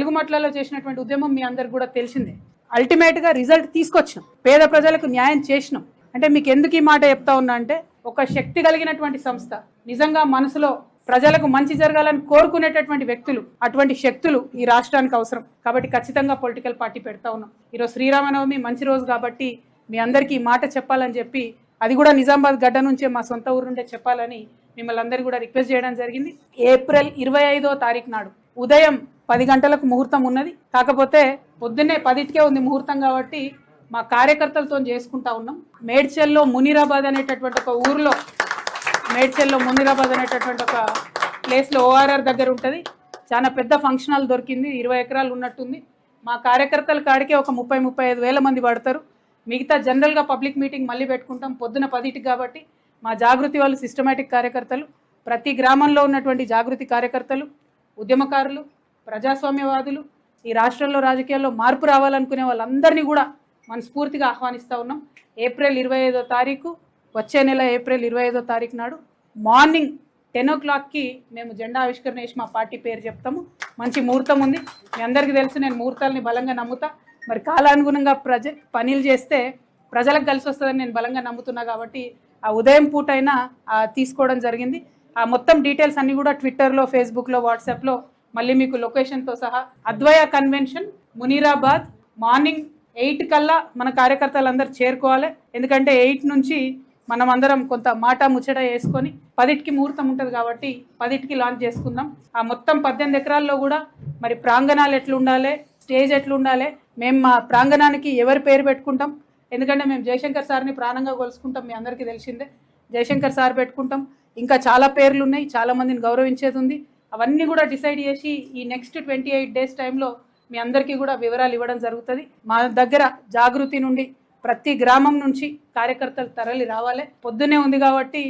నాలుగుమట్లలో చేసినటువంటి ఉద్యమం మీ అందరికి కూడా తెలిసిందే. అల్టిమేట్గా రిజల్ట్ తీసుకొచ్చినాం, పేద ప్రజలకు న్యాయం చేసినాం. అంటే మీకు ఎందుకు ఈ మాట చెప్తా ఉన్నా అంటే, ఒక శక్తి కలిగినటువంటి సంస్థ, నిజంగా మనసులో ప్రజలకు మంచి జరగాలని కోరుకునేటటువంటి వ్యక్తులు, అటువంటి శక్తులు ఈ రాష్ట్రానికి అవసరం. కాబట్టి ఖచ్చితంగా పొలిటికల్ పార్టీ పెడతా ఉన్నాం. ఈరోజు శ్రీరామనవమి మంచి రోజు కాబట్టి మీ అందరికీ ఈ మాట చెప్పాలని చెప్పి, అది కూడా నిజామాబాద్ గడ్డ నుంచే మా సొంత ఊరు నుండే చెప్పాలని మిమ్మల్ని అందరూ కూడా రిక్వెస్ట్ చేయడం జరిగింది. ఏప్రిల్ 25వ తారీఖు నాడు ఉదయం 10 గంటలకు ముహూర్తం ఉన్నది. కాకపోతే పొద్దున్నే 10కే ఉంది ముహూర్తం కాబట్టి మా కార్యకర్తలతో చేసుకుంటా ఉన్నాం. మేడ్చల్లో మునీరాబాద్ అనేటటువంటి ఒక ఊర్లో, మేడ్చల్లో మునీరాబాద్ అనేటటువంటి ఒక ప్లేస్లో ORR దగ్గర ఉంటుంది. చాలా పెద్ద ఫంక్షన్ హాల్ దొరికింది, 20 ఎకరాలు ఉన్నట్టుంది. మా కార్యకర్తల కాడికే ఒక 30-35 వేల మంది పడతారు. మిగతా జనరల్గా పబ్లిక్ మీటింగ్ మళ్ళీ పెట్టుకుంటాం పొద్దున 10కి. కాబట్టి మా జాగృతి వాళ్ళు సిస్టమేటిక్ కార్యకర్తలు, ప్రతి గ్రామంలో ఉన్నటువంటి జాగృతి కార్యకర్తలు, ఉద్యమకారులు, ప్రజాస్వామ్యవాదులు, ఈ రాష్ట్రంలో రాజకీయాల్లో మార్పు రావాలనుకునే వాళ్ళందరినీ కూడా మనస్ఫూర్తిగా ఆహ్వానిస్తూ ఉన్నాం. ఏప్రిల్ 25వ తారీఖు, వచ్చే నెల ఏప్రిల్ 25వ తారీఖు నాడు మార్నింగ్ 10 o'clockకి మేము జెండా ఆవిష్కరణ చేసి మా పార్టీ పేరు చెప్తాము. మంచి ముహూర్తం ఉంది, మీ అందరికీ తెలుసు. నేను ముహూర్తాలని బలంగా నమ్ముతా. మరి కాలానుగుణంగా పనులు చేస్తే ప్రజలకు కలిసి వస్తుందని నేను బలంగా నమ్ముతున్నా. కాబట్టి ఆ ఉదయం పూట అయినా తీసుకోవడం జరిగింది. ఆ మొత్తం డీటెయిల్స్ అన్నీ కూడా ట్విట్టర్లో, ఫేస్బుక్లో, వాట్సాప్లో మళ్ళీ మీకు లొకేషన్తో సహా. అద్వయ కన్వెన్షన్ మునీరాబాద్ మార్నింగ్ 8 కల్లా మన కార్యకర్తలందరూ చేరుకోవాలి. ఎందుకంటే 8 నుంచి మనం అందరం కొంత మాట ముచ్చట వేసుకొని 10కి ముహూర్తం ఉంటుంది కాబట్టి 10కి లాంచ్ చేసుకుందాం. ఆ మొత్తం 18 ఎకరాల్లో కూడా మరి ప్రాంగణాలు ఎట్లుండాలి, స్టేజ్ ఎట్లుండాలి, మేము మా ప్రాంగణానికి ఎవరి పేరు పెట్టుకుంటాం. ఎందుకంటే మేము జయశంకర్ సార్ని ప్రాణంగా కొలుసుకుంటాం, మీ అందరికీ తెలిసిందే. జయశంకర్ సార్ పెట్టుకుంటాం. ఇంకా చాలా పేర్లు ఉన్నాయి, చాలామందిని గౌరవించేది ఉంది. అవన్నీ కూడా డిసైడ్ చేసి ఈ నెక్స్ట్ 28 డేస్ టైంలో మీ అందరికీ కూడా వివరాలు ఇవ్వడం జరుగుతుంది. మా దగ్గర జాగృతి నుండి ప్రతి గ్రామం నుంచి కార్యకర్తలు తరలి రావాలి. పొద్దున్నే ఉంది కాబట్టి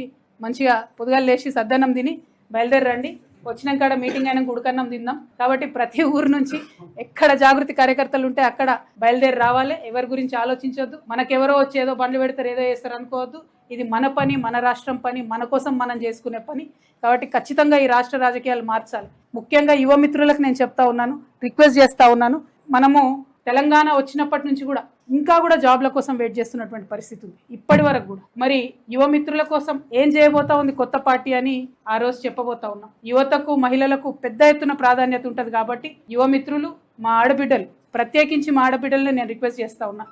మంచిగా పొద్దుగాలు లేచి సద్దన్నం తిని బయలుదేరండి. వచ్చినాక మీటింగ్ అయినా ఉడకన్నం తిందాం. కాబట్టి ప్రతి ఊరు నుంచి ఎక్కడ జాగృతి కార్యకర్తలు ఉంటే అక్కడ బయలుదేరి రావాలి. ఎవరి గురించి ఆలోచించొద్దు. మనకెవరో వచ్చి ఏదో బండ్లు పెడతారు, ఏదో చేస్తారు అనుకోవద్దు. ఇది మన పని, మన రాష్ట్రం పని, మన కోసం మనం చేసుకునే పని. కాబట్టి ఖచ్చితంగా ఈ రాష్ట్ర రాజకీయాలు మార్చాలి. ముఖ్యంగా యువ మిత్రులకు నేను చెప్తా ఉన్నాను, రిక్వెస్ట్ చేస్తూ ఉన్నాను. మనము తెలంగాణ వచ్చినప్పటి నుంచి కూడా ఇంకా కూడా జాబ్ల కోసం వెయిట్ చేస్తున్నటువంటి పరిస్థితి ఉంది ఇప్పటి వరకు కూడా. మరి యువ మిత్రుల కోసం ఏం చేయబోతా ఉంది కొత్త పార్టీ అని ఆ రోజు చెప్పబోతా ఉన్నాం. యువతకు, మహిళలకు పెద్ద ఎత్తున ప్రాధాన్యత ఉంటుంది. కాబట్టి యువ మిత్రులు, మా ఆడబిడ్డలు, ప్రత్యేకించి మా ఆడబిడ్డల్ని నేను రిక్వెస్ట్ చేస్తా ఉన్నా.